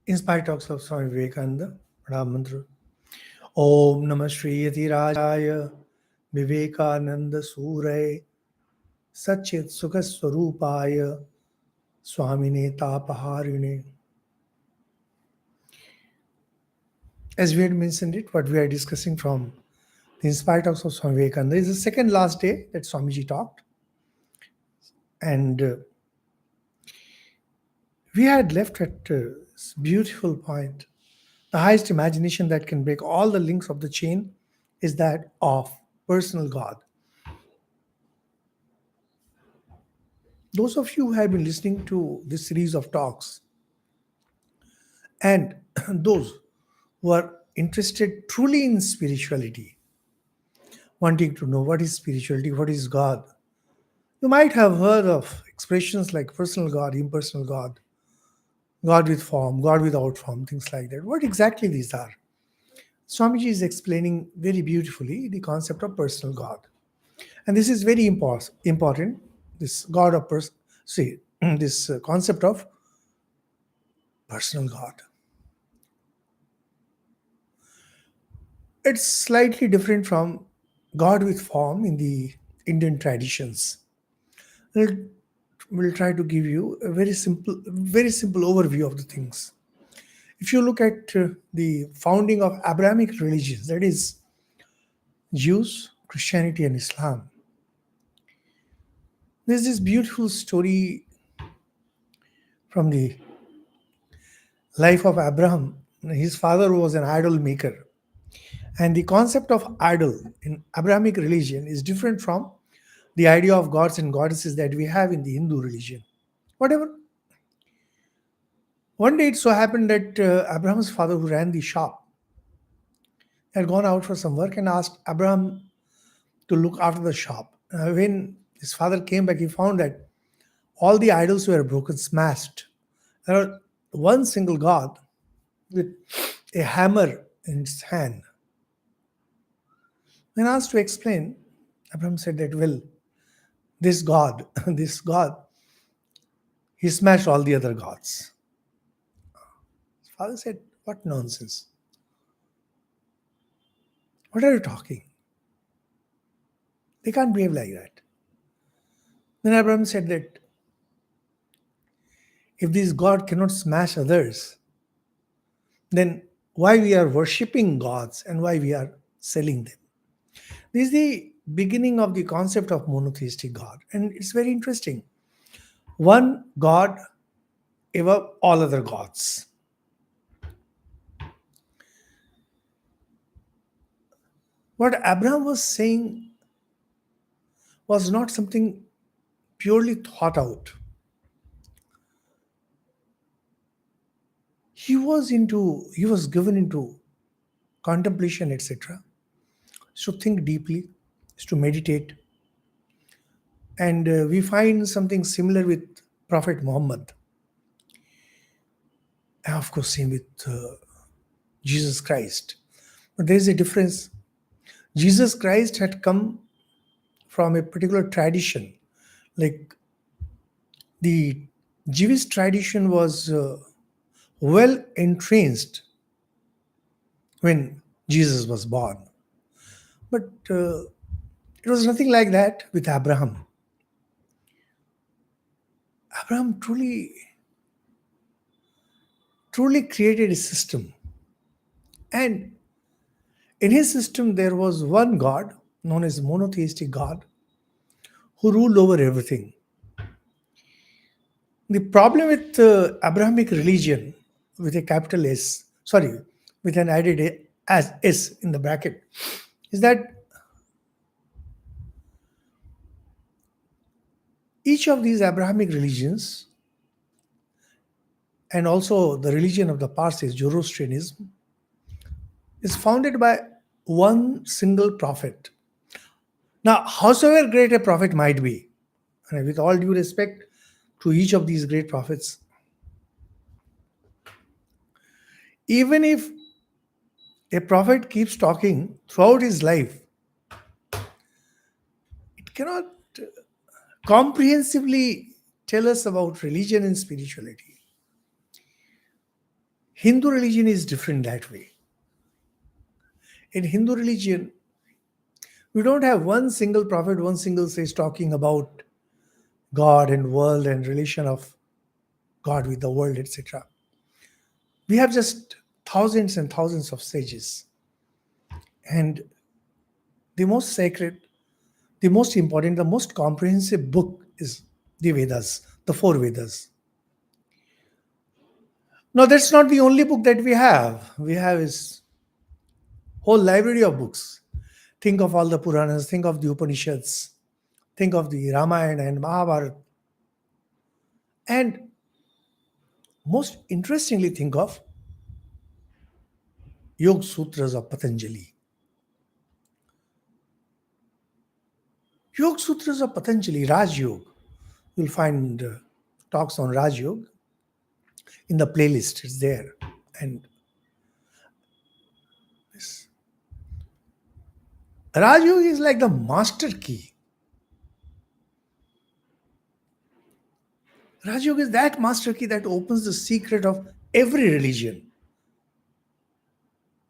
Inspired talks of Swami Vivekananda, Pranam Mantra. Om Namah Shri Yatirajaya Vivekananda Suray Satchit Sukhaswarupaya Swamine Tapaharine. As we had mentioned it, what we are discussing from the Inspired talks of Swami Vivekananda is the second last day that Swamiji talked. And we had left at this beautiful point. The highest imagination that can break all the links of the chain is that of personal God. Those of you who have been listening to this series of talks and those who are interested truly in spirituality, wanting to know what is spirituality, what is God, you might have heard of expressions like personal God, impersonal God, God with form, God without form, things like that. What exactly these are? Swamiji is explaining very beautifully the concept of personal God. And this is very important. This God of see, this concept of personal God. It's slightly different from God with form in the Indian traditions. We'll, we'll try to give you a very simple overview of the things. If you look at the founding of Abrahamic religions, that is Jews, Christianity, and Islam, there's this beautiful story from the life of Abraham. His father was an idol maker. And the concept of idol in Abrahamic religion is different from the idea of gods and goddesses that we have in the Hindu religion. Whatever. One day it so happened that Abraham's father, who ran the shop, had gone out for some work and asked Abraham to look after the shop. When his father came back, he found that all the idols were broken, smashed. There was one single god with a hammer in its hand. When asked to explain, Abraham said that, well, this God, this God, he smashed all the other gods. His father said, what nonsense. What are you talking? They can't behave like that. Then Abraham said that if this God cannot smash others, then why we are worshipping gods and why we are selling them? This is the beginning of the concept of monotheistic God. And it's very interesting. One God above all other gods. What Abraham was saying was not something purely thought out. He was given into contemplation, etc. So think deeply, is to meditate. And we find something similar with Prophet Muhammad. And of course, same with Jesus Christ. But there is a difference. Jesus Christ had come from a particular tradition. Like the Jewish tradition was well entrenched when Jesus was born. But it was nothing like that with Abraham. Abraham truly created a system. And in his system, there was one God, known as monotheistic God, who ruled over everything. The problem with Abrahamic religion, with a capital S, sorry, with an added as S in the bracket, is that each of these Abrahamic religions, and also the religion of the Parsis, Zoroastrianism, is founded by one single prophet. Now, howsoever great a prophet might be, and with all due respect to each of these great prophets, even if a prophet keeps talking throughout his life, it cannot comprehensively tell us about religion and spirituality. Hindu religion is different that way. In Hindu religion, we don't have one single prophet, one single sage talking about God and world and relation of God with the world, etc. We have just thousands and thousands of sages. And the most sacred, the most important, the most comprehensive book is the Vedas, the four Vedas. Now, that's not the only book that we have. We have is whole library of books. Think of all the Puranas, think of the Upanishads, think of the Ramayana and Mahabharata, and most interestingly, think of Yoga Sutras of Patanjali. Yoga Sutras of Patanjali, Raj Yoga. You'll find talks on Raj Yoga in the playlist. It's there. And this Raj Yoga is like the master key. Raj Yoga is that master key that opens the secret of every religion.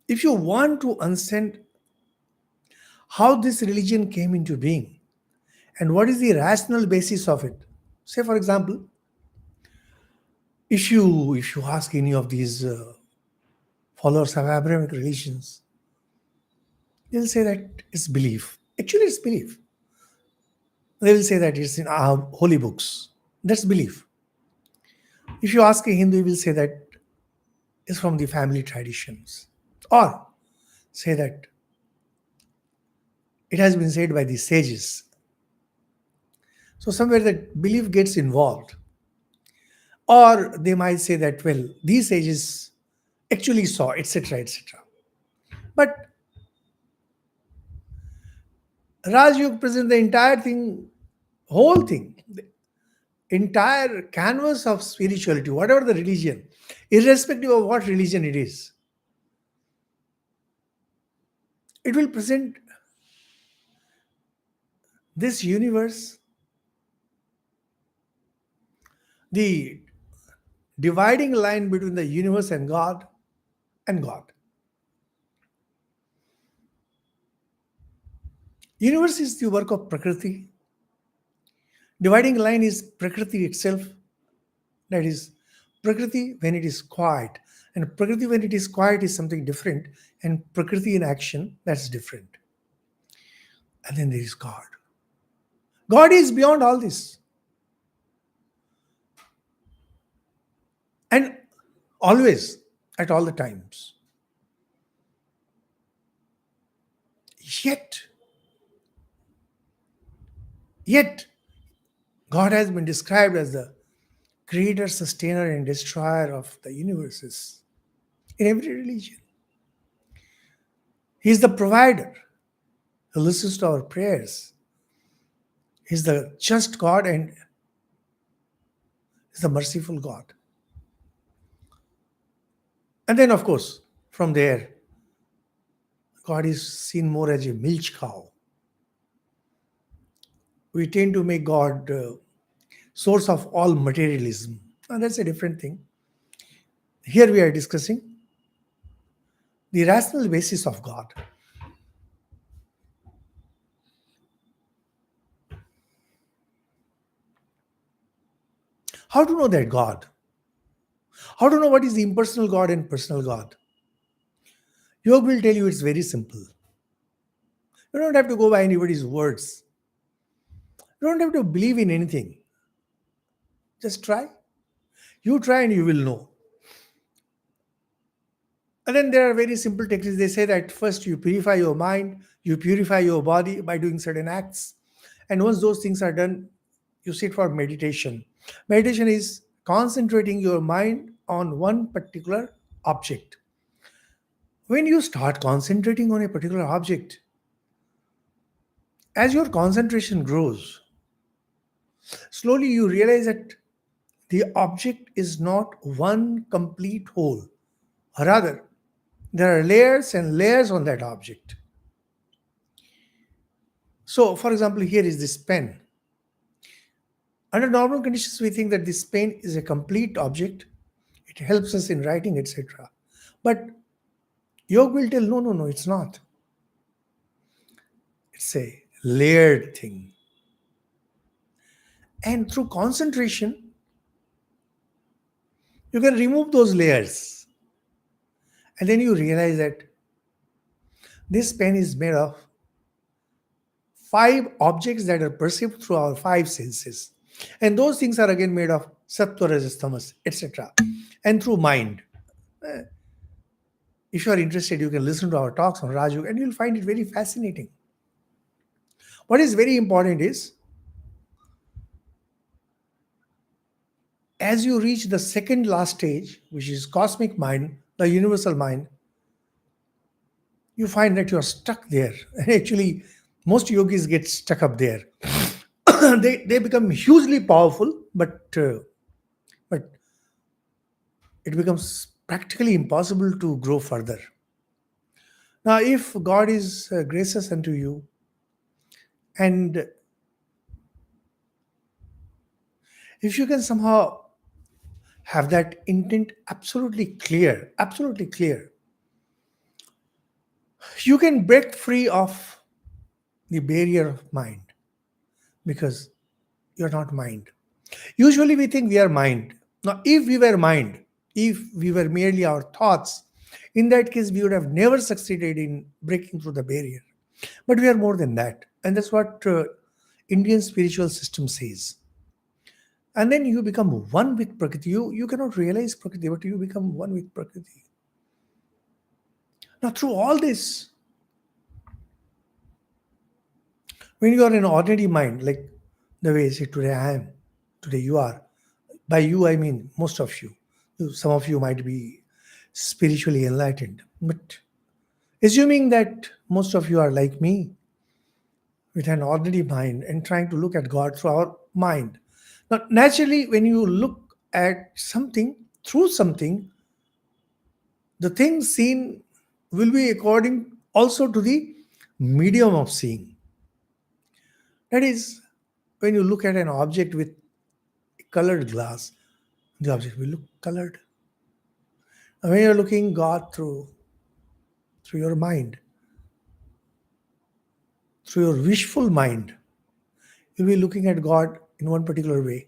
If you want to understand how this religion came into being and what is the rational basis of it, say for example, if you ask any of these followers of Abrahamic religions, they'll say that it's belief. Actually, it's belief. They will say that it's in our holy books. That's belief. If you ask a Hindu, he will say that it's from the family traditions. Or say that it has been said by the sages. So somewhere that belief gets involved. Or they might say that, well, these sages actually saw, etc., etc. But Raj Yoga presents the entire thing, whole thing, the entire canvas of spirituality, whatever the religion, irrespective of what religion it is. It will present this universe, the dividing line between the universe and God and God. Universe is the work of Prakriti. Dividing line is Prakriti itself. That is, Prakriti when it is quiet. And Prakriti when it is quiet is something different. And Prakriti in action, that's different. And then there is God. God is beyond all this. And always, at all the times. Yet, God has been described as the creator, sustainer, and destroyer of the universes in every religion. He is the provider who listens to our prayers. He is the just God and is the merciful God. And then, of course, from there, God is seen more as a milch cow. We tend to make God source of all materialism. And that's a different thing. Here we are discussing the rational basis of God. How to know that God? How to know what is the impersonal God and personal God? Yoga will tell you it's very simple. You don't have to go by anybody's words. You don't have to believe in anything. Just try. You try and you will know. And then there are very simple techniques. They say that first you purify your mind, you purify your body by doing certain acts. And once those things are done, you sit for meditation. Meditation is concentrating your mind on one particular object. When you start concentrating on a particular object, as your concentration grows, slowly you realize that the object is not one complete whole. Rather, there are layers and layers on that object. So, for example, here is this pen. Under normal conditions, we think that this pen is a complete object. It helps us in writing, etc. But yoga will tell, no, no, no, it's not. It's a layered thing. And through concentration, you can remove those layers. And then you realize that this pen is made of five objects that are perceived through our five senses. And those things are again made of sattva, rajas, tamas, etc. And through mind. If you are interested, you can listen to our talks on Raju and you'll find it very fascinating. What is very important is, as you reach the second last stage, which is cosmic mind, the universal mind, you find that you are stuck there. And actually, most yogis get stuck up there. They become hugely powerful, but it becomes practically impossible to grow further. Now, if God is gracious unto you, and if you can somehow have that intent absolutely clear, you can break free of the barrier of mind because you're not mind. Usually we think we are mind. Now, if we were mind, if we were merely our thoughts, in that case, we would have never succeeded in breaking through the barrier. But we are more than that. And that's what Indian spiritual system says. And then you become one with Prakriti. You cannot realize Prakriti, but you become one with Prakriti. Now, through all this, when you are in ordinary mind, like the way, say, today I am, today you are, by you, I mean most of you. Some of you might be spiritually enlightened. But assuming that most of you are like me, with an ordinary mind and trying to look at God through our mind. Now, naturally, when you look at something through something, the thing seen will be according also to the medium of seeing. That is, when you look at an object with colored glass, the object will look colored. And when you're looking God through your mind, through your wishful mind, you'll be looking at God in one particular way.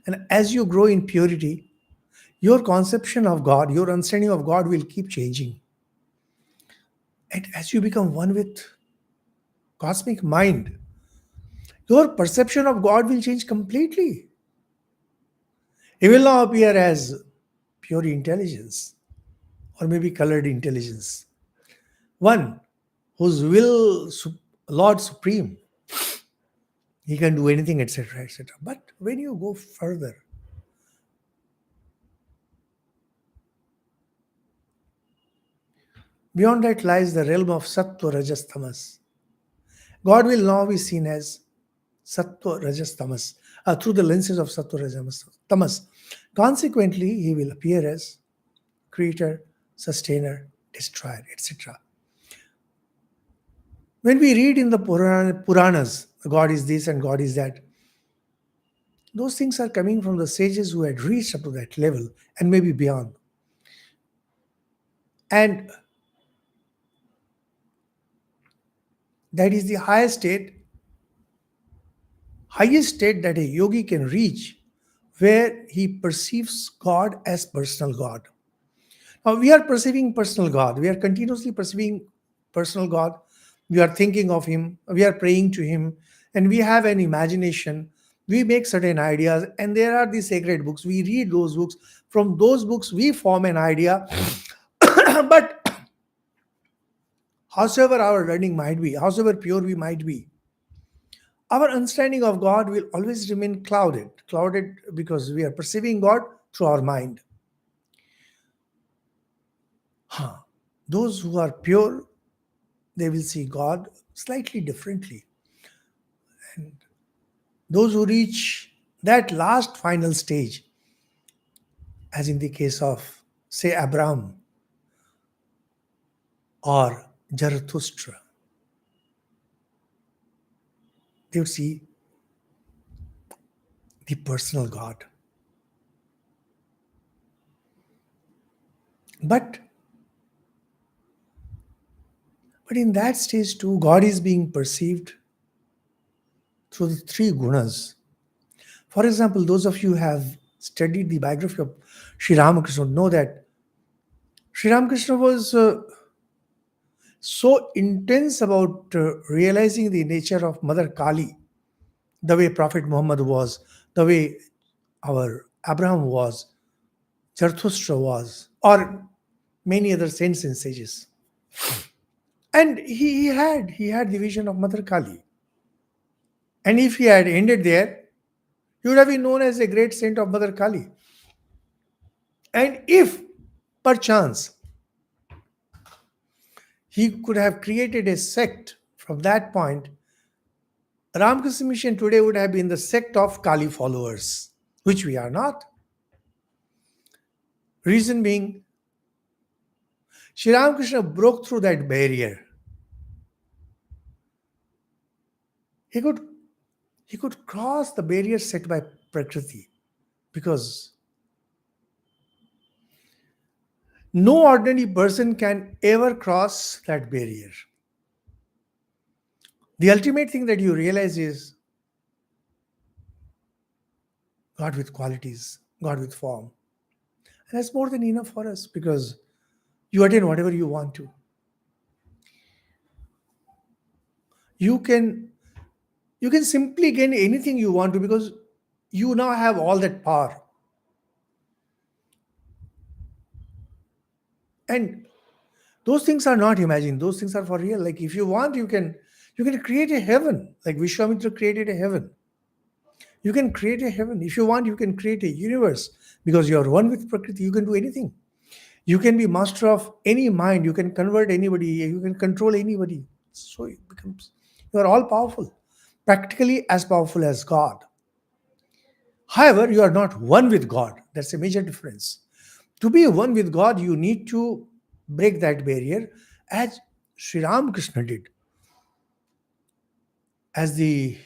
And as you grow in purity, your conception of God, your understanding of God will keep changing. And as you become one with cosmic mind, your perception of God will change completely. He will now appear as pure intelligence or maybe colored intelligence. One whose will, Lord Supreme, he can do anything, etc., etc. But when you go further, beyond that lies the realm of Sattva, Rajas, Tamas. God will now be seen as Sattva, Rajas, Tamas, through the lenses of Sattva, Rajas, Tamas. Consequently, he will appear as creator, sustainer, destroyer, etc. When we read in the Puranas, God is this and God is that, those things are coming from the sages who had reached up to that level and maybe beyond. And that is the highest state that a yogi can reach, where he perceives God as personal God. Now, we are perceiving personal God. We are continuously perceiving personal God. We are thinking of Him. We are praying to Him. And we have an imagination. We make certain ideas. And there are these sacred books. We read those books. From those books, we form an idea. But howsoever our learning might be, howsoever pure we might be, our understanding of God will always remain clouded. Clouded because we are perceiving God through our mind. Those who are pure, they will see God slightly differently. And those who reach that last final stage, as in the case of, say, Abraham or Zarathustra, they would see the personal God. But in that stage too, God is being perceived through the three gunas. For example, those of you who have studied the biography of Sri Ramakrishna know that Sri Ramakrishna was so intense about realizing the nature of Mother Kali, the way Prophet Muhammad was, the way our Abraham was, Zarathustra was, or many other saints and sages. And he had the vision of Mother Kali. And if he had ended there, he would have been known as a great saint of Mother Kali. And if perchance he could have created a sect from that point, Ramakrishna Mission today would have been the sect of Kali followers, which we are not. Reason being, Sri Ramakrishna broke through that barrier. He could cross the barrier set by Prakriti, because no ordinary person can ever cross that barrier. The ultimate thing that you realize is God with qualities, God with form. And that's more than enough for us, because you attain whatever you want to. You can simply gain anything you want to, because you now have all that power. And those things are not imagined, those things are for real. Like if you want, you can create a heaven, like Vishwamitra created a heaven. You can create a heaven. If you want, you can create a universe, because you are one with Prakriti. You can do anything. You can be master of any mind. You can convert anybody. You can control anybody. So it becomes, you are all powerful, practically as powerful as God. However, you are not one with God. That's a major difference. To be one with God, you need to break that barrier, as Sri Ramakrishna did. As the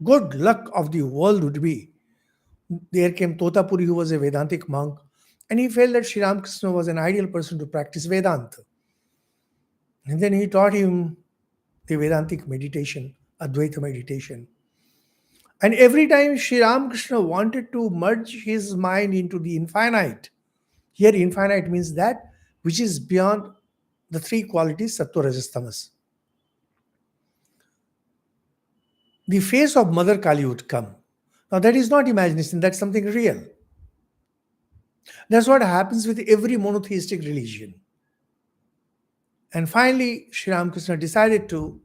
good luck of the world would be, there came Totapuri, who was a Vedantic monk, and he felt that Sri Ramakrishna was an ideal person to practice Vedanta. And then he taught him the Vedantic meditation, Advaita meditation. And every time Sri Ramakrishna wanted to merge his mind into the infinite, here infinite means that which is beyond the three qualities, Sattva, Rajas, Tamas. The face of Mother Kali would come. Now that is not imagination, that's something real. That's what happens with every monotheistic religion. And finally, Sri Ramakrishna decided to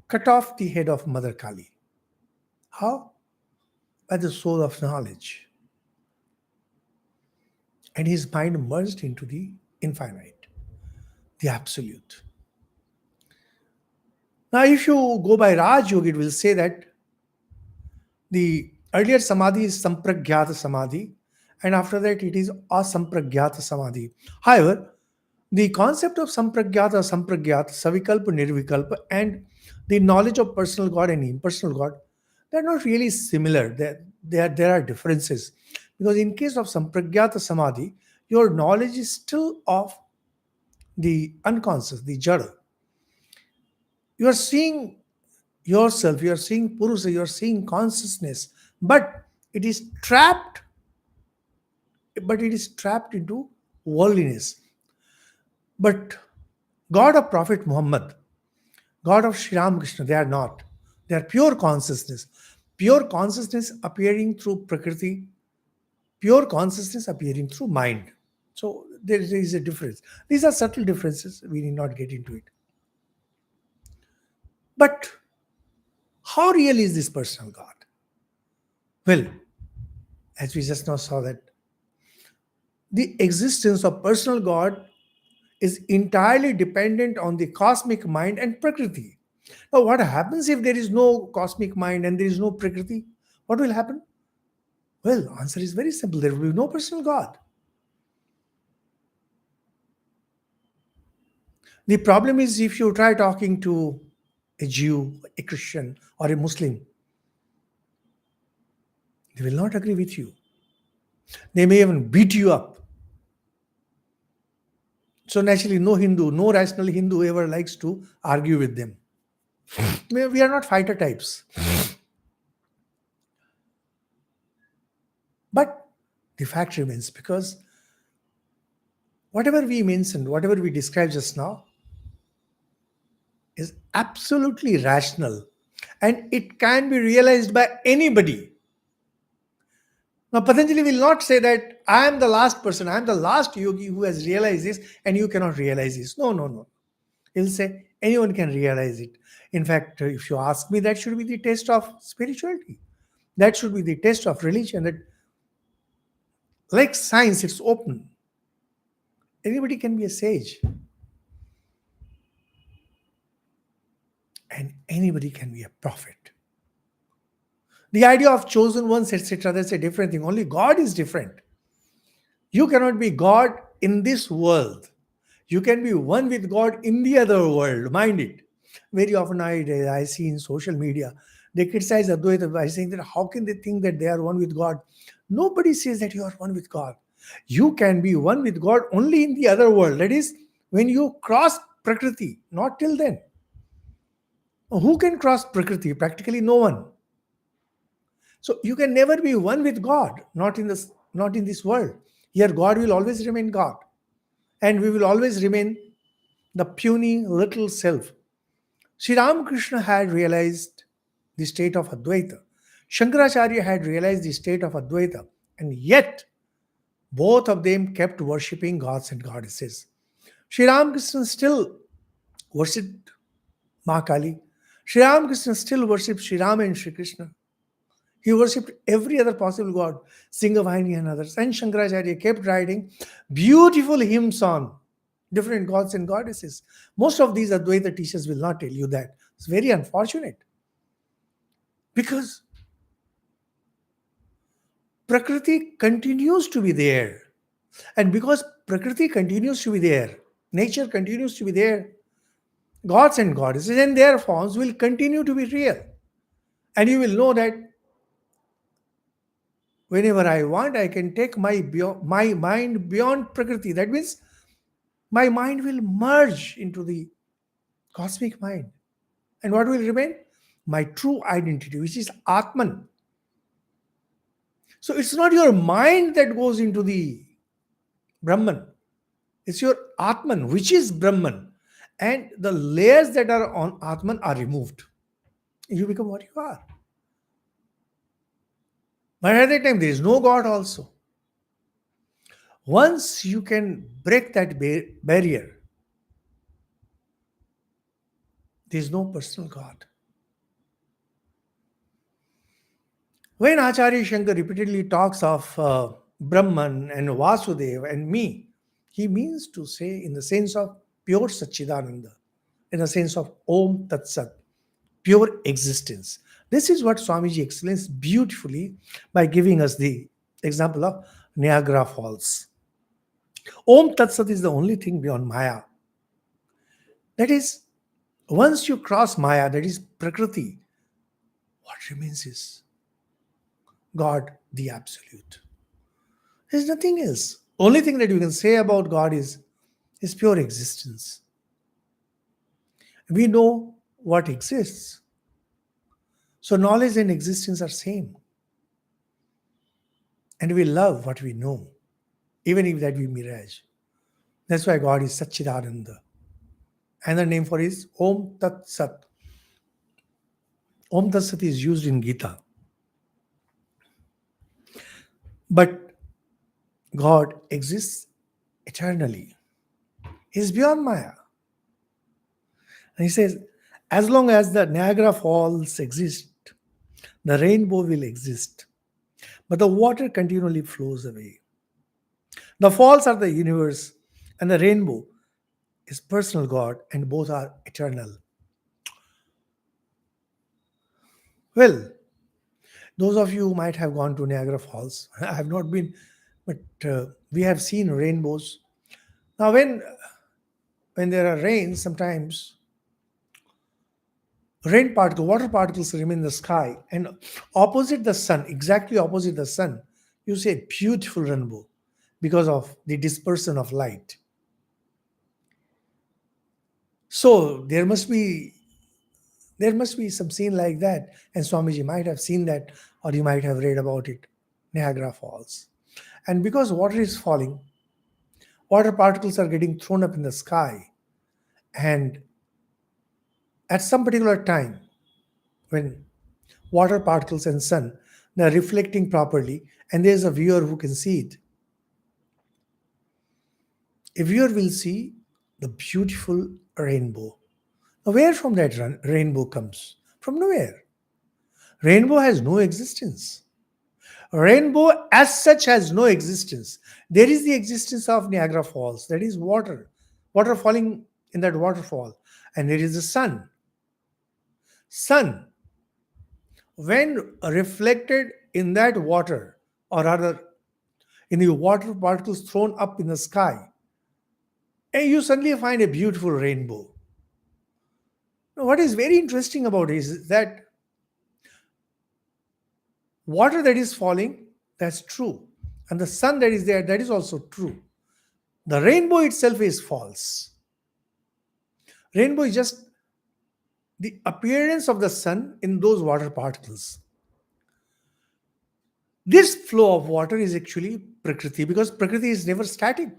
cut off the head of Mother Kali. How? By the soul of knowledge. And his mind merged into the infinite, the absolute. Now, if you go by Raj Yoga, it will say that the earlier Samadhi is Sampragyata Samadhi, and after that it is Asampragyata Samadhi. However, the concept of Sampragyata, Sampragyata, Savikalpa, Nirvikalpa, and the knowledge of personal God and impersonal God, they're not really similar. There are differences. Because in case of Sampragyata Samadhi, your knowledge is still of the unconscious, the Jada. You are seeing yourself, you are seeing Purusa, you are seeing consciousness, but it is trapped, into worldliness. But God of Prophet Muhammad, God of Sri Ramakrishna, they are not. They are pure consciousness. Pure consciousness appearing through Prakriti, pure consciousness appearing through mind. So there is a difference. These are subtle differences. We need not get into it. But how real is this personal God? Well, as we just now saw, that the existence of personal God is entirely dependent on the cosmic mind and Prakriti. Now, what happens if there is no cosmic mind and there is no Prakriti? What will happen? Well, answer is very simple. There will be no personal God. The problem is, if you try talking to a Jew, a Christian, or a Muslim, they will not agree with you. They may even beat you up. So naturally, no Hindu, no rational Hindu ever likes to argue with them. We are not fighter types. But the fact remains, because whatever we mentioned, whatever we described just now, is absolutely rational and it can be realized by anybody. Now, Patanjali will not say that I am the last person, I am the last yogi who has realized this and you cannot realize this. No, no, no. He'll say anyone can realize it. In fact, if you ask me, that should be the test of spirituality. That should be the test of religion. That, like science, it's open. Anybody can be a sage. And anybody can be a prophet. The idea of chosen ones, etc., that's a different thing. Only God is different. You cannot be God in this world. You can be one with God in the other world. Mind it. Very often I see in social media, they criticize Advaita by saying that how can they think that they are one with God? Nobody says that you are one with God. You can be one with God only in the other world. That is, when you cross Prakriti, not till then. Who can cross Prakriti? Practically no one. So you can never be one with God, not in this world. Here, God will always remain God, and we will always remain the puny little self. Sri Ramakrishna had realized the state of Advaita. Shankaracharya had realized the state of Advaita, and yet both of them kept worshipping gods and goddesses. Sri Ramakrishna still worshipped Ma Kali. Sri Ramakrishna still worshipped Sri Rama and Sri Krishna. He worshipped every other possible god, Singhavani and others. And Shankaracharya kept writing beautiful hymns on different gods and goddesses. Most of these Advaita teachers will not tell you that. It's very unfortunate. Because Prakriti continues to be there. And because Prakriti continues to be there, nature continues to be there, gods and goddesses and their forms will continue to be real. And you will know that whenever I want, I can take my mind beyond Prakriti. That means my mind will merge into the cosmic mind. And what will remain? My true identity, which is Atman. So it's not your mind that goes into the Brahman. It's your Atman, which is Brahman. And the layers that are on Atman are removed. You become what you are. But at that time, there is no God also. Once you can break that barrier, there is no personal God. When Acharya Shankar repeatedly talks of Brahman and Vasudeva and me, he means to say in the sense of pure Satchidananda, in the sense of Om Tat Sat, pure existence. This is what Swamiji explains beautifully by giving us the example of Niagara Falls. Om Tat Sat is the only thing beyond Maya. That is, once you cross Maya, that is Prakriti, what remains is God, the Absolute. There's nothing else. Only thing that you can say about God is pure existence. We know what exists. So knowledge and existence are same. And we love what we know, even if that be mirage. That's why God is Satchidananda. And the name for it is Om Tat Sat. Om Tat Sat is used in Gita. But God exists eternally. He is beyond Maya. And he says, as long as the Niagara Falls exist, the rainbow will exist. But the water continually flows away. The falls are the universe, and the rainbow is personal God, and both are eternal. Well, those of you who might have gone to Niagara Falls, I have not been, but we have seen rainbows. Now, when there are rains, sometimes water particles remain in the sky, and opposite the sun, exactly opposite the sun, you see a beautiful rainbow because of the dispersion of light. So there must be some scene like that, and Swamiji might have seen that, or you might have read about it. Niagara Falls. And because water is falling, water particles are getting thrown up in the sky, and at some particular time, when water particles and sun, they are reflecting properly, and there's a viewer who can see it. A viewer will see the beautiful rainbow. Now, where from that rainbow comes? From nowhere. Rainbow has no existence. Rainbow as such has no existence. There is the existence of Niagara Falls, that is water falling in that waterfall, and there is the sun. Sun, when reflected in that water, or rather in the water particles thrown up in the sky, and you suddenly find a beautiful rainbow. Now, what is very interesting about it is that water that is falling, that's true. And the sun that is there, that is also true. The rainbow itself is false. Rainbow is just the appearance of the sun in those water particles. This flow of water is actually Prakriti, because Prakriti is never static.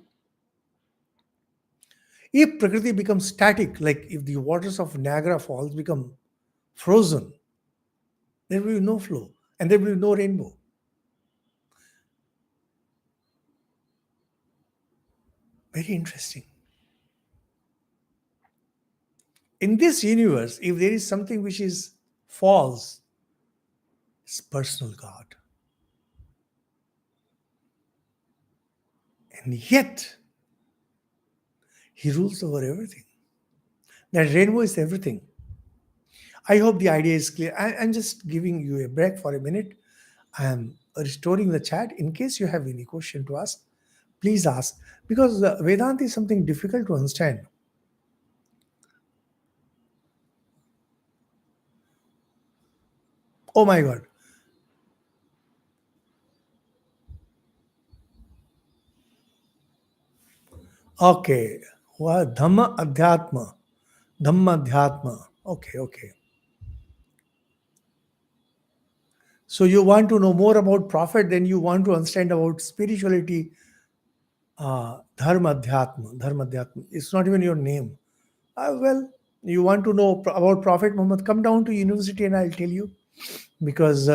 If Prakriti becomes static, like if the waters of Niagara Falls become frozen, there will be no flow and there will be no rainbow. Very interesting. In this universe, if there is something which is false, it's personal God. And yet, He rules over everything. That rainbow is everything. I hope the idea is clear. I'm just giving you a break for a minute. I am restoring the chat. In case you have any question to ask, please ask. Because Vedanta is something difficult to understand. Oh my God. Okay. Dhamma Adhyatma. Dhamma Adhyatma. Okay, okay. So you want to know more about Prophet, then you want to understand about spirituality. Dharma Adhyatma. Dharma Adhyatma. It's not even your name. Well, you want to know about Prophet Muhammad, come down to university and I'll tell you. Because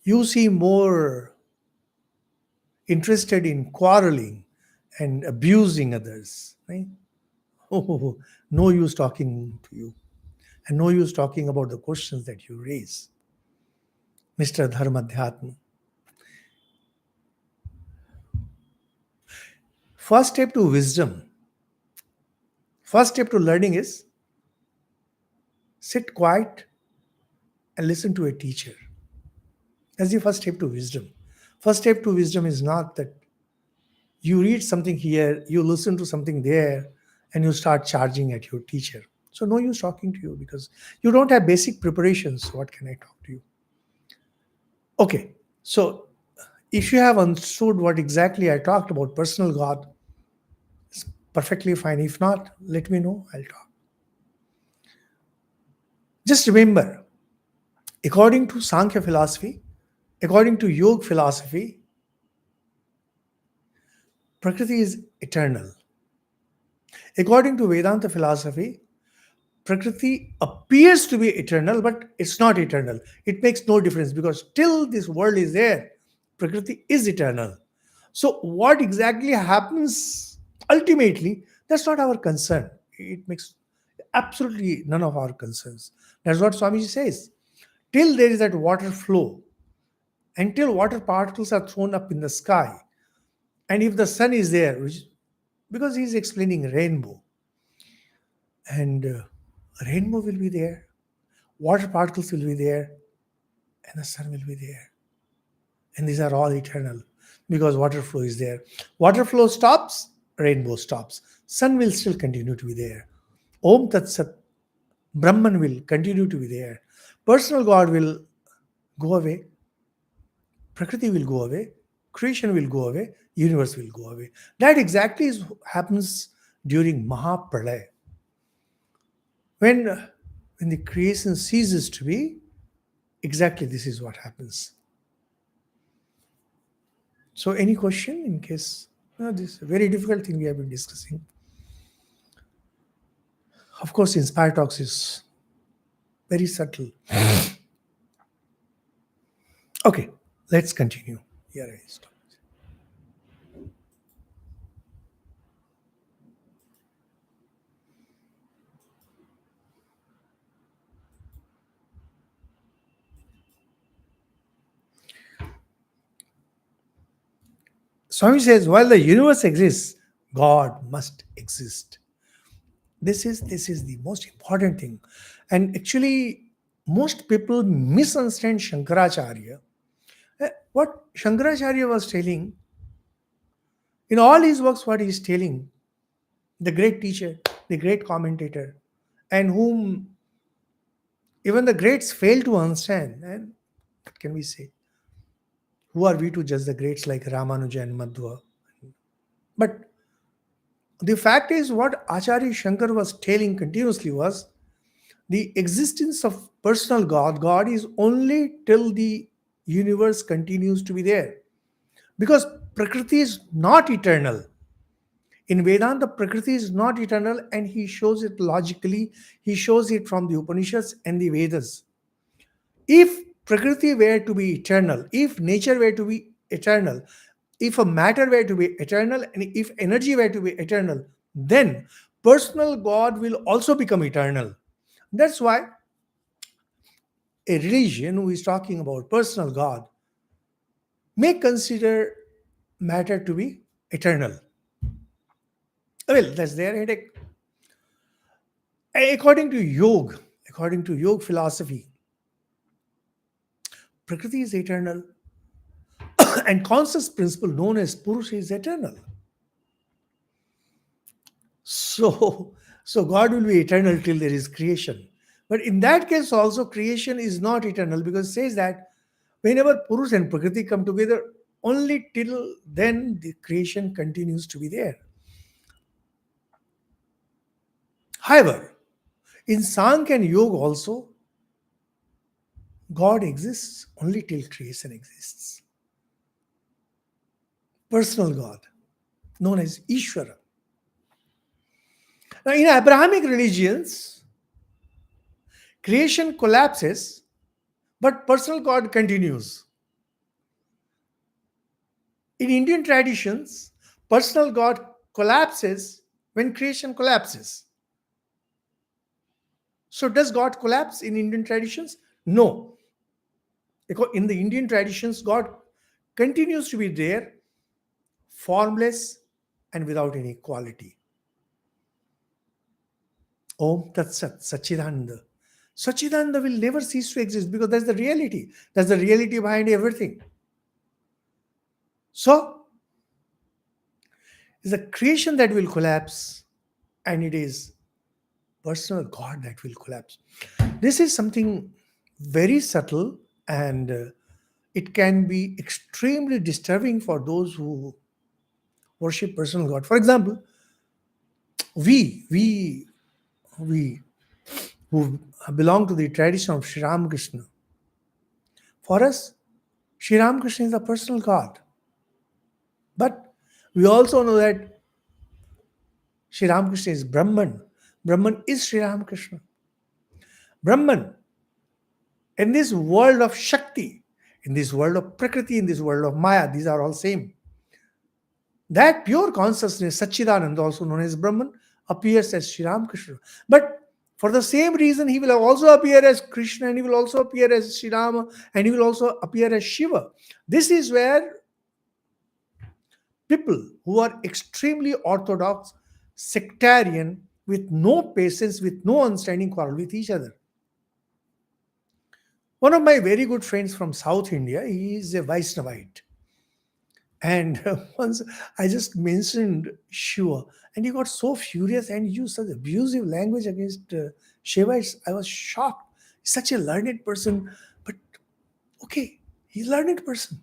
you seem more interested in quarreling and abusing others. Right? Oh, no use talking to you. And no use talking about the questions that you raise. Mr. Dharmadhyatma. First step to wisdom, first step to learning is sit quiet and listen to a teacher. That's the first step to wisdom. First step to wisdom is not that you read something here, you listen to something there, and you start charging at your teacher. So no use talking to you because you don't have basic preparations. What can I talk to you? Okay, so if you have understood what exactly I talked about, personal God, it's perfectly fine. If not, let me know, I'll talk. Just remember, according to Sankhya philosophy, according to Yoga philosophy, Prakriti is eternal. According to Vedanta philosophy, Prakriti appears to be eternal, but it's not eternal. It makes no difference because till this world is there, Prakriti is eternal. So, what exactly happens ultimately, that's not our concern. It makes absolutely none of our concerns. That's what Swamiji says. Till there is that water flow, until water particles are thrown up in the sky, and if the sun is there, because he's explaining rainbow, and rainbow will be there, water particles will be there, and the sun will be there. And these are all eternal because water flow is there. Water flow stops, rainbow stops. Sun will still continue to be there. Om Tat Sat, Brahman will continue to be there. Personal God will go away. Prakriti will go away. Creation will go away. Universe will go away. That exactly is happens during Mahapralaya. When, when the creation ceases to be, exactly this is what happens. So, any question in case? This is a very difficult thing we have been discussing. Of course, Inspire Talks is very subtle. Okay, let's continue. Here I stop. Swami says, while the universe exists, God must exist. This is the most important thing. And actually, most people misunderstand Shankaracharya. What Shankaracharya was telling, in all his works, what he is telling, the great teacher, the great commentator, and whom even the greats fail to understand. And what can we say? Who are we to judge the greats like Ramanuja and Madhva? But the fact is, what Acharya Shankar was telling continuously was the existence of personal God is only till the universe continues to be there. Because Prakriti is not eternal. In Vedanta, Prakriti is not eternal, and he shows it logically. He shows it from the Upanishads and the Vedas. If Prakriti were to be eternal, if nature were to be eternal, if a matter were to be eternal, and if energy were to be eternal, then personal God will also become eternal. That's why a religion who is talking about personal God may consider matter to be eternal. Well, that's their headache. According to yoga philosophy, Prakriti is eternal, and conscious principle known as Purusha is eternal. So, so God will be eternal till there is creation. But in that case, also creation is not eternal, because it says that whenever Purusha and Prakriti come together, only till then the creation continues to be there. However, in Sankhya and Yoga also, God exists only till creation exists. Personal God, known as Ishvara. Now, in Abrahamic religions, creation collapses, but personal God continues. In Indian traditions, personal God collapses when creation collapses. So, does God collapse in Indian traditions? No. Because in the Indian traditions, God continues to be there, formless and without any quality. Om Tat Sat, Sachidananda. Sachidananda will never cease to exist, because that's the reality. That's the reality behind everything. So, it's the creation that will collapse, and it is personal God that will collapse. This is something very subtle, and it can be extremely disturbing for those who worship personal God. For example, we who belong to the tradition of Sri Ramakrishna, for us, Sri Ramakrishna is a personal God. But we also know that Sri Ramakrishna is Brahman. Brahman is Sri Ramakrishna. Brahman, in this world of Shakti, in this world of Prakriti, in this world of Maya, these are all same. That pure consciousness, Satchidananda, also known as Brahman, appears as Sri Ramakrishna. But for the same reason, he will also appear as Krishna, and he will also appear as Sri Rama, and he will also appear as Shiva. This is where people who are extremely orthodox, sectarian, with no patience, with no understanding, quarrel with each other. One of my very good friends from South India, he is a Vaishnavite. And once I just mentioned Shiva, and he got so furious and used such abusive language against Shivites. I was shocked. He's such a learned person, but okay, he's a learned person.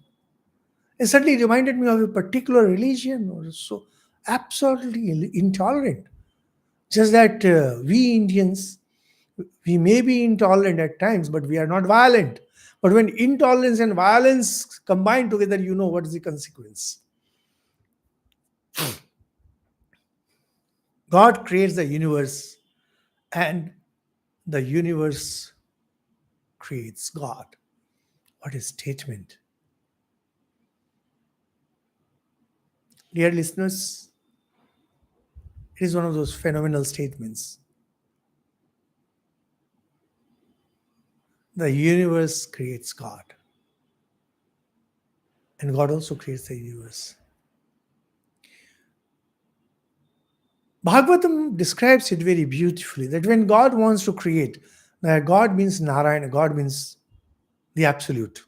And suddenly it reminded me of a particular religion, or so absolutely intolerant. Just that we Indians, we may be intolerant at times, but we are not violent. But when intolerance and violence combine together, you know what is the consequence. God creates the universe, and the universe creates God. What a statement. Dear listeners, it is one of those phenomenal statements. The universe creates God, and God also creates the universe. Bhagavatam describes it very beautifully that when God wants to create, God means Narayana, God means the absolute.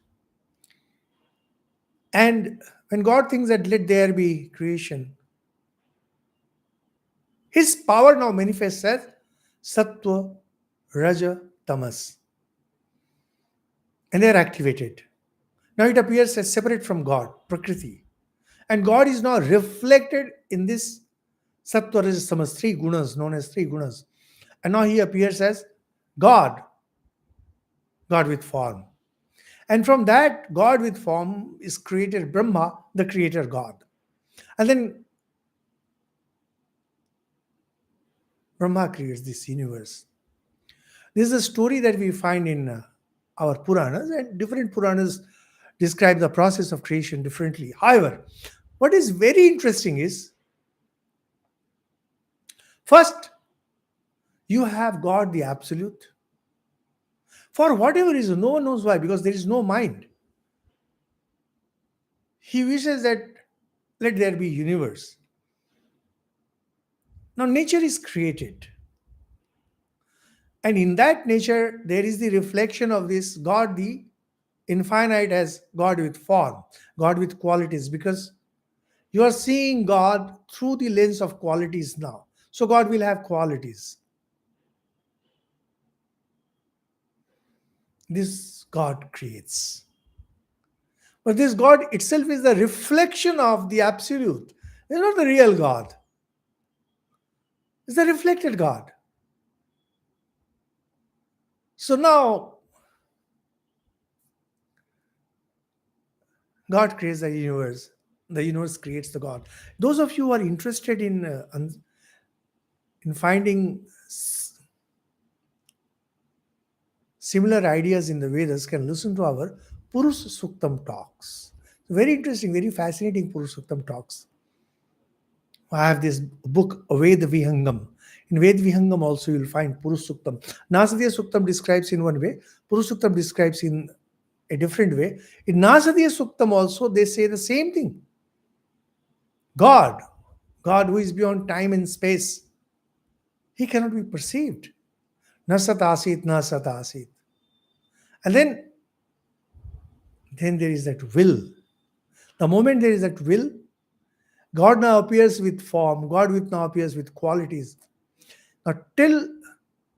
And when God thinks that let there be creation, his power now manifests as Sattva, Raja, Tamas. And they are activated. Now it appears as separate from God, Prakriti. And God is now reflected in this Sattva, Raja, Tamas, three gunas, known as three gunas. And now he appears as God, God with form. And from that God with form is created Brahma, the creator God. And then Brahma creates this universe. This is a story that we find in our Puranas, and different Puranas describe the process of creation differently. However, what is very interesting is first, you have God the Absolute. For whatever reason, no one knows why, because there is no mind. He wishes that let there be universe. Now, nature is created. And in that nature, there is the reflection of this God, the infinite, as God with form, God with qualities, because you are seeing God through the lens of qualities now. So God will have qualities. This God creates. But this God itself is the reflection of the absolute. It's not the real God. It's the reflected God. So now God creates the universe. The universe creates the God. Those of you who are interested in finding similar ideas in the Vedas can listen to our Purus Suktam talks. Very interesting, very fascinating Purus Suktam talks. I have this book, Ved Vihangam. In Ved Vihangam also you will find Purus Suktam. Nasadiya Suktam describes in one way, Purus Suktam describes in a different way. In Nasadiya Suktam also they say the same thing. God, God who is beyond time and space, he cannot be perceived. Nasat asit, nasat asit. And then there is that will. The moment there is that will, God now appears with form, God with now appears with qualities. Now, till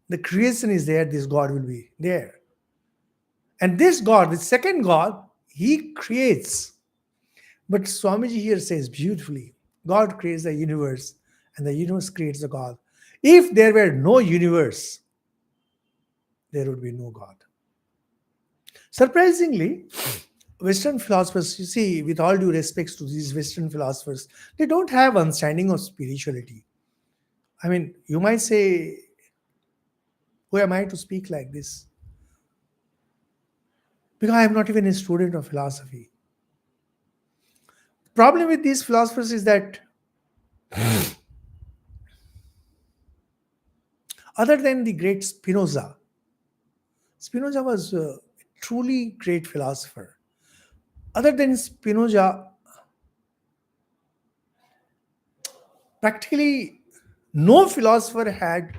the creation is there, this God will be there. And this God, the second God, he creates. But Swamiji here says beautifully, God creates the universe and the universe creates the God. If there were no universe, there would be no God. Surprisingly, Western philosophers, you see, with all due respects to these Western philosophers, they don't have understanding of spirituality. I mean, you might say, who am I to speak like this? Because I am not even a student of philosophy. The problem with these philosophers is that other than the great Spinoza, Spinoza was a truly great philosopher. Other than Spinoza, practically no philosopher had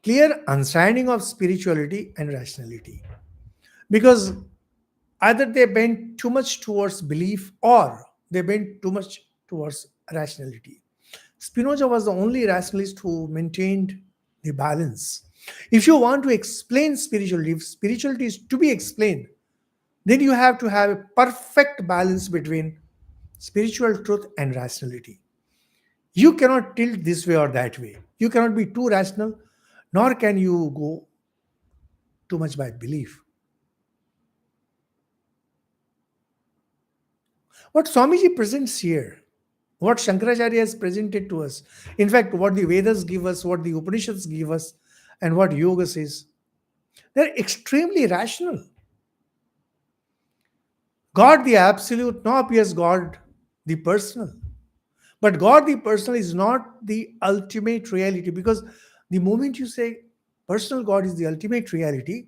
clear understanding of spirituality and rationality. Because either they bent too much towards belief or they bent too much towards rationality. Spinoza was the only rationalist who maintained the balance. If you want to explain spirituality, if spirituality is to be explained, then you have to have a perfect balance between spiritual truth and rationality. You cannot tilt this way or that way. You cannot be too rational, nor can you go too much by belief. What Swamiji presents here, what Shankaracharya has presented to us, in fact, what the Vedas give us, what the Upanishads give us, and what yoga says, they're extremely rational. God the absolute now appears God the personal. But God the personal is not the ultimate reality, because the moment you say personal God is the ultimate reality,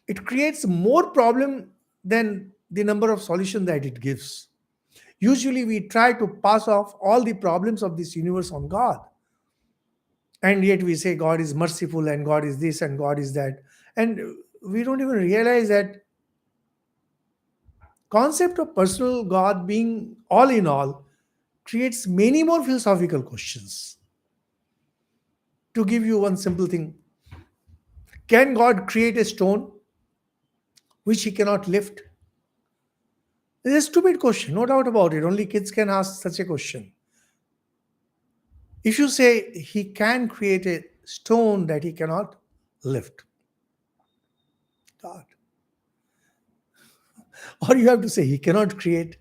it creates more problem than the number of solutions that it gives. Usually we try to pass off all the problems of this universe on God. And yet we say God is merciful and God is this and God is that. And we don't even realize that concept of personal God being all in all creates many more philosophical questions. To give you one simple thing, can God create a stone which he cannot lift? It's a stupid question, no doubt about it. Only kids can ask such a question. If you say he can create a stone that he cannot lift, God. Or you have to say he cannot create,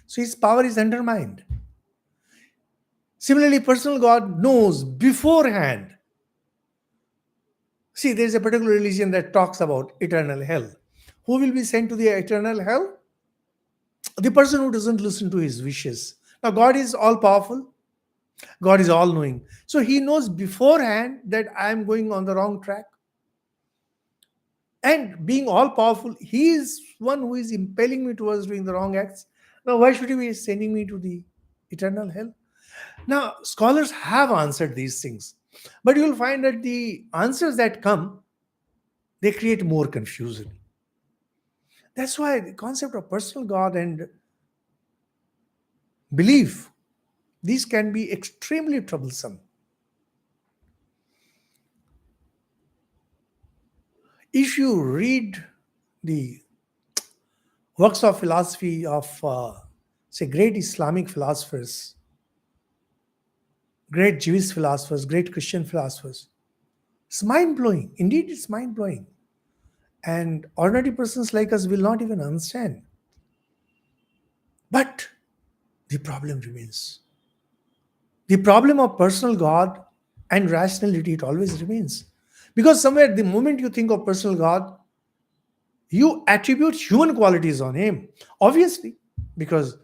so his power is undermined. Similarly, personal God knows beforehand. See, there is a particular religion that talks about eternal hell. Who will be sent to the eternal hell? The person who doesn't listen to his wishes. Now, God is all powerful, God is all knowing. So, he knows beforehand that I am going on the wrong track. And being all powerful, he is one who is impelling me towards doing the wrong acts. Now, why should he be sending me to the eternal hell? Now, scholars have answered these things, but you will find that the answers that come, they create more confusion. That's why the concept of personal God and belief, these can be extremely troublesome. If you read the works of philosophy of, say, great Islamic philosophers, great Jewish philosophers, great Christian philosophers, it's mind blowing. Indeed, it's mind blowing. And ordinary persons like us will not even understand. But the problem remains. The problem of personal God and rationality, it always remains. Because somewhere, the moment you think of personal God, you attribute human qualities on him. Obviously, because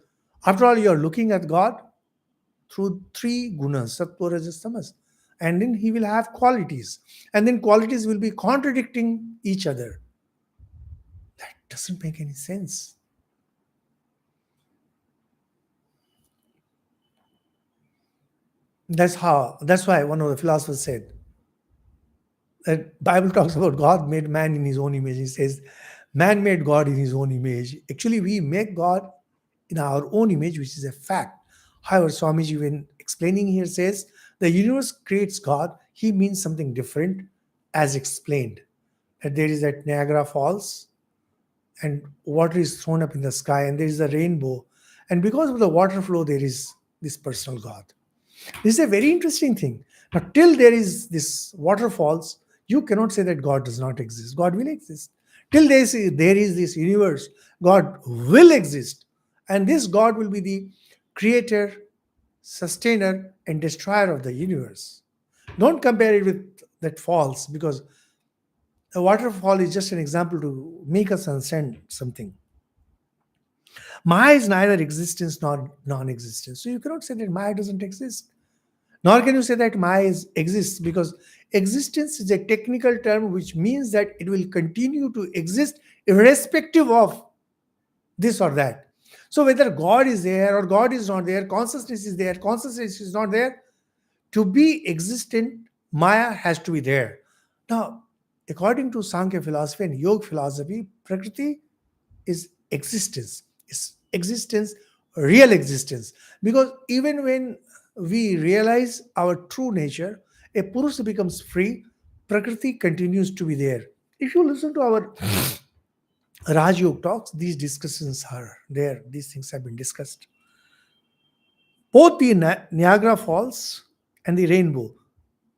after all, you are looking at God through three gunas, sattva, rajas, tamas. And then he will have qualities. And then qualities will be contradicting each other. That doesn't make any sense. That's why one of the philosophers said that Bible talks about God made man in his own image. He says, man made God in his own image. Actually, we make God in our own image, which is a fact. However, Swamiji, when explaining here, says the universe creates God, he means something different, as explained. That there is that Niagara Falls, and water is thrown up in the sky, and there is a rainbow. And because of the water flow, there is this personal God. This is a very interesting thing. Now, till there is this waterfalls, you cannot say that God does not exist. God will exist. Till there is this universe, God will exist. And this God will be the creator, sustainer, and destroyer of the universe. Don't compare it with that falls, because a waterfall is just an example to make us understand something. Maya is neither existence nor non-existence. So you cannot say that Maya doesn't exist. Nor can you say that Maya exists, because existence is a technical term which means that it will continue to exist irrespective of this or that. So whether God is there or God is not there, consciousness is there, consciousness is not there, to be existent, Maya has to be there. Now, according to Sankhya philosophy and Yoga philosophy, Prakriti is existence. Is existence, real existence. Because even when we realize our true nature, a Purusha becomes free, Prakriti continues to be there. If you listen to our Raj Yoga talks, these discussions are there. These things have been discussed. Both the Niagara Falls and the rainbow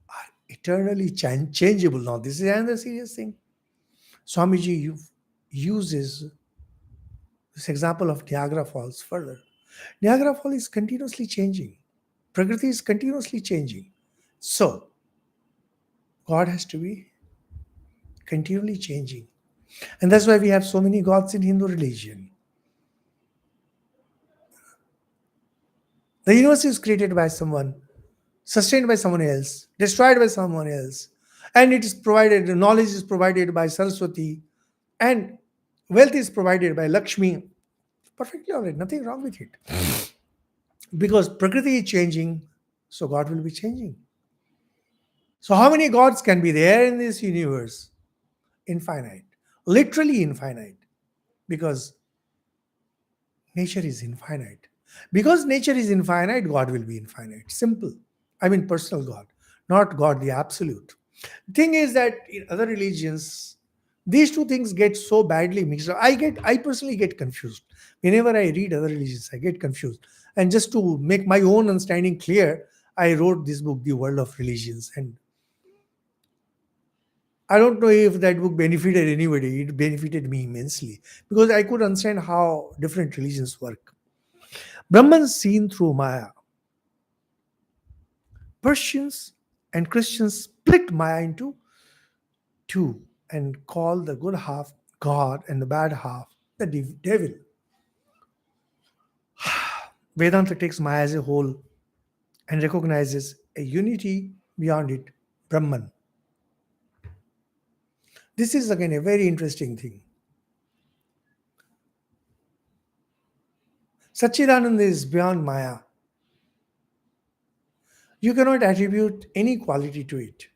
are eternally changeable. Now, this is another serious thing. Swamiji uses this example of Niagara Falls further. Niagara Falls is continuously changing. Prakriti is continuously changing. So, God has to be continually changing. And that's why we have so many gods in Hindu religion. The universe is created by someone, sustained by someone else, destroyed by someone else. And it is provided, knowledge is provided by Saraswati, and wealth is provided by Lakshmi. Perfectly all right, nothing wrong with it. Because Prakriti is changing, so God will be changing. So, how many gods can be there in this universe? Infinite. Literally infinite. Because nature is infinite. Because nature is infinite, God will be infinite. Simple. I mean, personal God, not God the absolute. Thing is that in other religions, these two things get so badly mixed up. I personally get confused. Whenever I read other religions, I get confused. And just to make my own understanding clear, I wrote this book, The World of Religions. And I don't know if that book benefited anybody. It benefited me immensely because I could understand how different religions work. Brahman seen through Maya. Persians and Christians split Maya into two and call the good half God and the bad half the devil. Vedanta takes Maya as a whole and recognizes a unity beyond it, Brahman. This is again a very interesting thing. Satchidananda is beyond Maya. You cannot attribute any quality to it.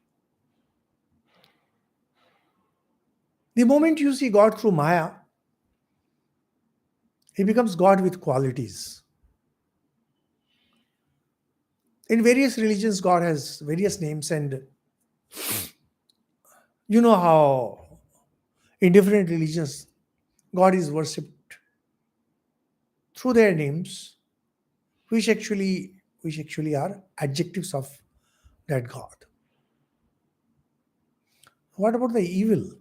The moment you see God through Maya, he becomes God with qualities. In various religions, God has various names, and you know how in different religions, God is worshipped through their names, which actually are adjectives of that God. What about the evil?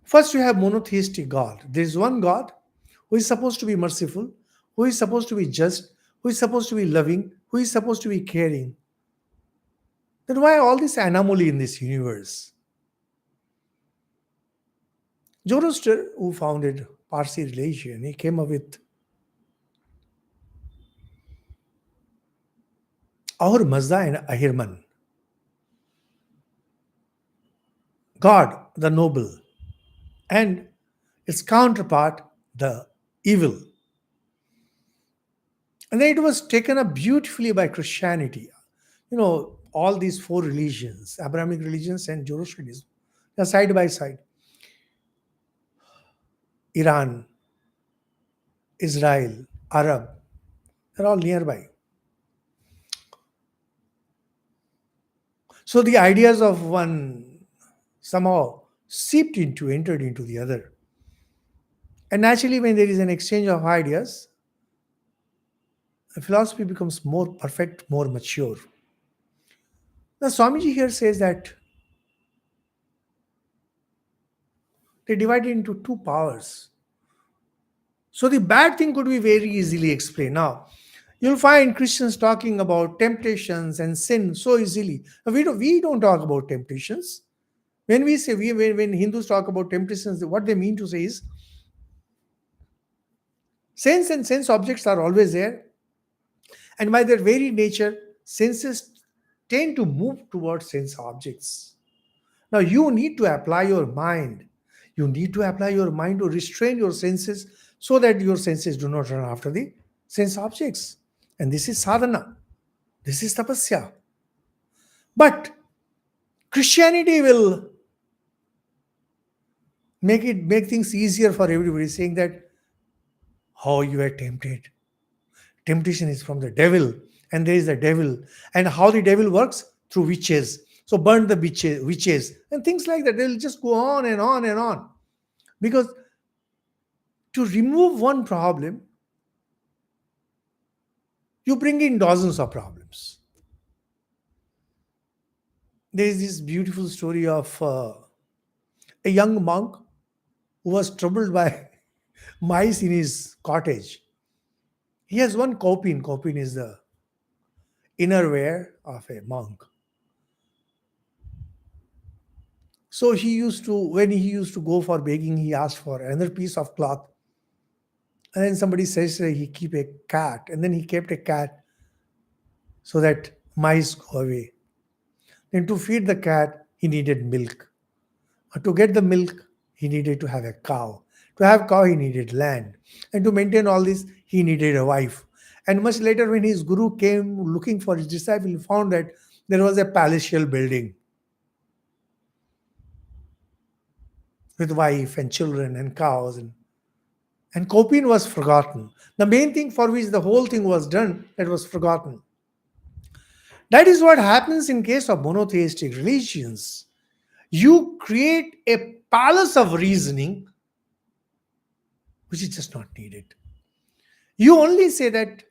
First, you have monotheistic God. There is one God who is supposed to be merciful, who is supposed to be just, who is supposed to be loving, who is supposed to be caring. Then why all this anomaly in this universe? Zoroaster, who founded Parsi religion, he came up with Ahur Mazda and Ahirman. God, the noble, and its counterpart, the evil. And then it was taken up beautifully by Christianity. You know, all these four religions, Abrahamic religions and Zoroastrianism, they're side by side. Iran, Israel, Arab, they're all nearby. So the ideas of one somehow entered into the other. And naturally, when there is an exchange of ideas, the philosophy becomes more perfect, more mature. Now, Swamiji here says that they divided into two powers. So the bad thing could be very easily explained. Now, you'll find Christians talking about temptations and sin so easily. Now, we don't talk about temptations. When we say when Hindus talk about temptations, what they mean to say is sense and sense objects are always there, and by their very nature, senses tend to move towards sense objects. Now you need to apply your mind. You need to apply your mind to restrain your senses so that your senses do not run after the sense objects. And this is sadhana. This is tapasya. But Christianity will make things easier for everybody, saying that how you are tempted. Temptation is from the devil, and there is the devil. And how the devil works? Through witches. So burn the witches and things like that. They'll just go on and on and on. Because To remove one problem, you bring in dozens of problems. There is this beautiful story of a young monk who was troubled by mice in his cottage. He has one kopin. Kopin is the inner wear of a monk. So when he used to go for begging, he asked for another piece of cloth. And then somebody says that he keep a cat. And then he kept a cat so that mice go away. Then to feed the cat, he needed milk. To get the milk, he needed to have a cow. To have cow, he needed land. And to maintain all this, he needed a wife. And much later, when his guru came looking for his disciple, he found that there was a palatial building with wife and children and cows. And Kopin was forgotten. The main thing for which the whole thing was done, that was forgotten. That is what happens in case of monotheistic religions. You create a palace of reasoning which is just not needed. You only say that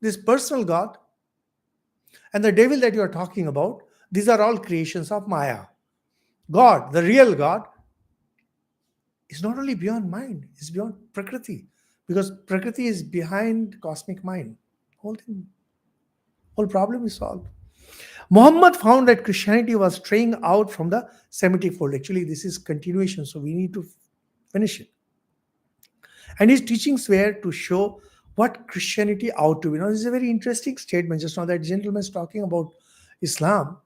this personal God and the devil that you are talking about, these are all creations of Maya. God, the real God, is not only beyond mind, it's beyond Prakriti. Because Prakriti is behind cosmic mind. Whole problem is solved. Muhammad found that Christianity was straying out from the Semitic fold. Actually, this is continuation, so we need to finish it. And his teachings were to show what Christianity ought to be. Now, this is a very interesting statement. Just now, that gentleman is talking about Islam.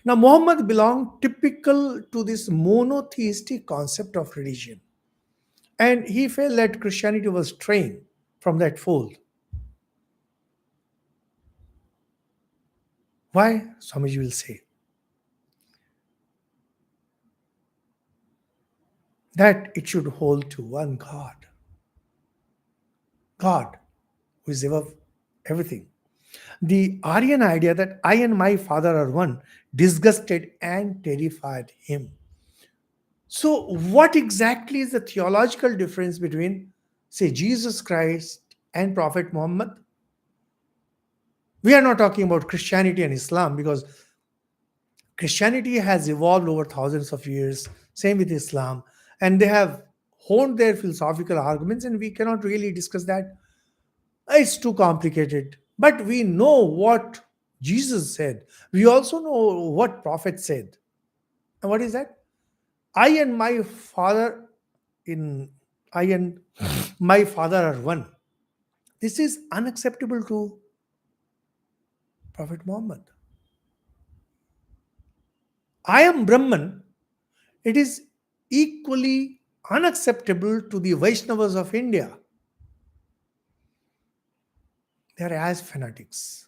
Now, Muhammad belonged typical to this monotheistic concept of religion. And he felt that Christianity was straying from that fold. Why? Swamiji will say that it should hold to one God. God, who is above everything. The Aryan idea that I and my father are one disgusted and terrified him. So, what exactly is the theological difference between, say, Jesus Christ and Prophet Muhammad? We are not talking about Christianity and Islam because Christianity has evolved over thousands of years, same with Islam, and they have honed their philosophical arguments, and we cannot really discuss that. It's too complicated. But we know what Jesus said. We also know what Prophet said. And what is that? I and my father in I and my father are one. This is unacceptable to Prophet Muhammad. I am Brahman. It is equally unacceptable to the Vaishnavas of India. They are as fanatics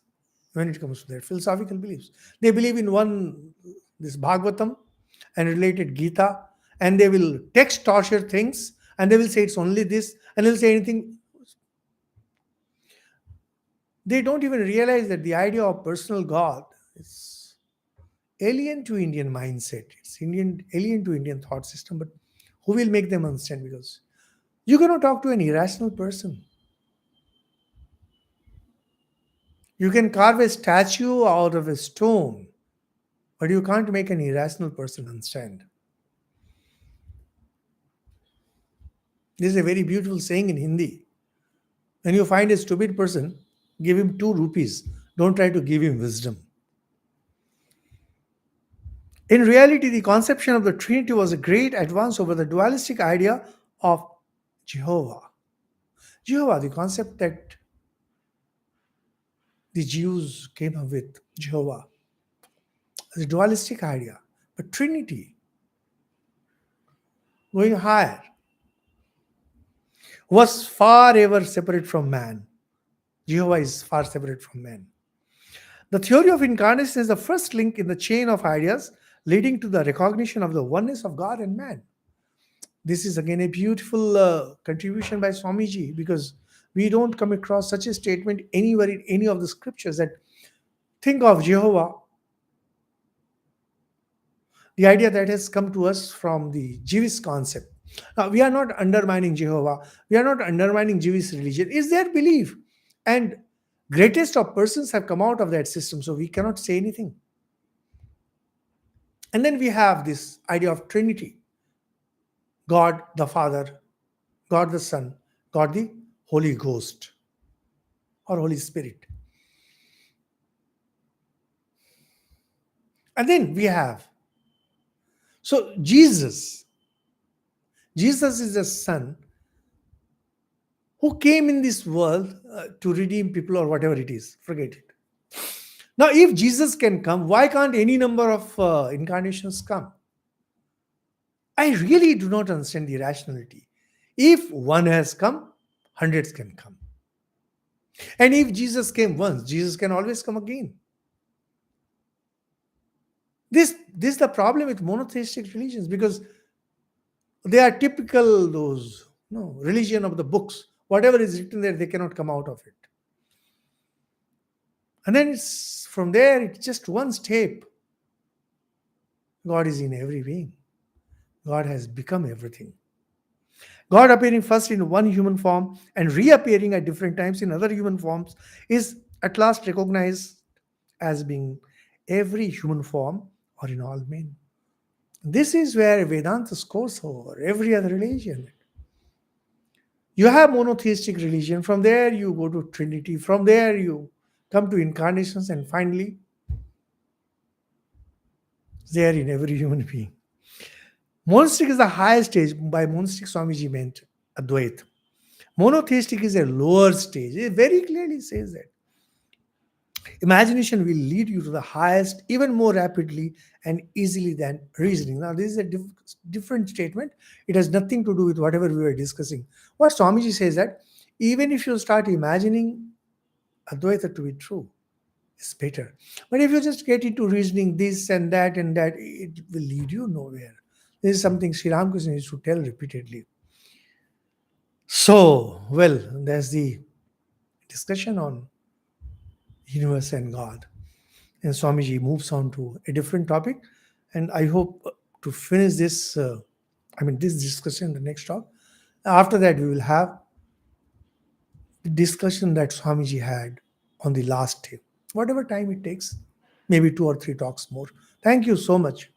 when it comes to their philosophical beliefs. They believe in this Bhagavatam and related Gita, and they will text torture things, and they will say it's only this, and they'll say anything. They don't even realize that the idea of personal God is alien to Indian mindset. It's alien to Indian thought system, but who will make them understand? Because you cannot talk to an irrational person. You can carve a statue out of a stone, but you can't make an irrational person understand. This is a very beautiful saying in Hindi. When you find a stupid person, give him 2 rupees. Don't try to give him wisdom. In reality, the conception of the Trinity was a great advance over the dualistic idea of Jehovah. Jehovah, the concept that the Jews came up with, Jehovah, the dualistic idea. But Trinity, going higher, was far ever separate from man. Jehovah is far separate from man. The theory of incarnation is the first link in the chain of ideas leading to the recognition of the oneness of God and man. This is again a beautiful contribution by Swamiji, because we don't come across such a statement anywhere in any of the scriptures that think of Jehovah, the idea that has come to us from the Jewish concept. We are not undermining Jehovah. We are not undermining Jewish religion. It's their belief. And greatest of persons have come out of that system, so we cannot say anything. And then we have this idea of Trinity: God the Father, God the Son, God the Holy Ghost or Holy Spirit. And then we have, so Jesus is the Son who came in this world to redeem people or whatever it is. Forget it. Now, if Jesus can come, why can't any number of incarnations come? I really do not understand the rationality. If one has come, hundreds can come. And if Jesus came once, Jesus can always come again. This is the problem with monotheistic religions, because they are typical those religion of the books. Whatever is written there, they cannot come out of it. And then it's from there, it's just one step. God is in every being. God has become everything. God appearing first in one human form and reappearing at different times in other human forms is at last recognized as being every human form or in all men. This is where Vedanta scores over every other religion. You have monotheistic religion, from there you go to Trinity, from there you come to incarnations, and finally, they are in every human being. Monastic is the highest stage. By monastic, Swamiji meant Advaita. Monotheistic is a lower stage. It very clearly says that. Imagination will lead you to the highest even more rapidly and easily than reasoning. Now, this is a different statement. It has nothing to do with whatever we were discussing. What Swamiji says that even if you start imagining Advaita to be true, it's better. But if you just get into reasoning this and that, it will lead you nowhere. This is something Sri Ramakrishna used to tell repeatedly. So, well, there's the discussion on universe and God. And Swamiji moves on to a different topic. And I hope to finish this, this discussion in the next talk. After that, we will have the discussion that Swamiji had on the last day. Whatever time it takes, maybe 2 or 3 talks more. Thank you so much.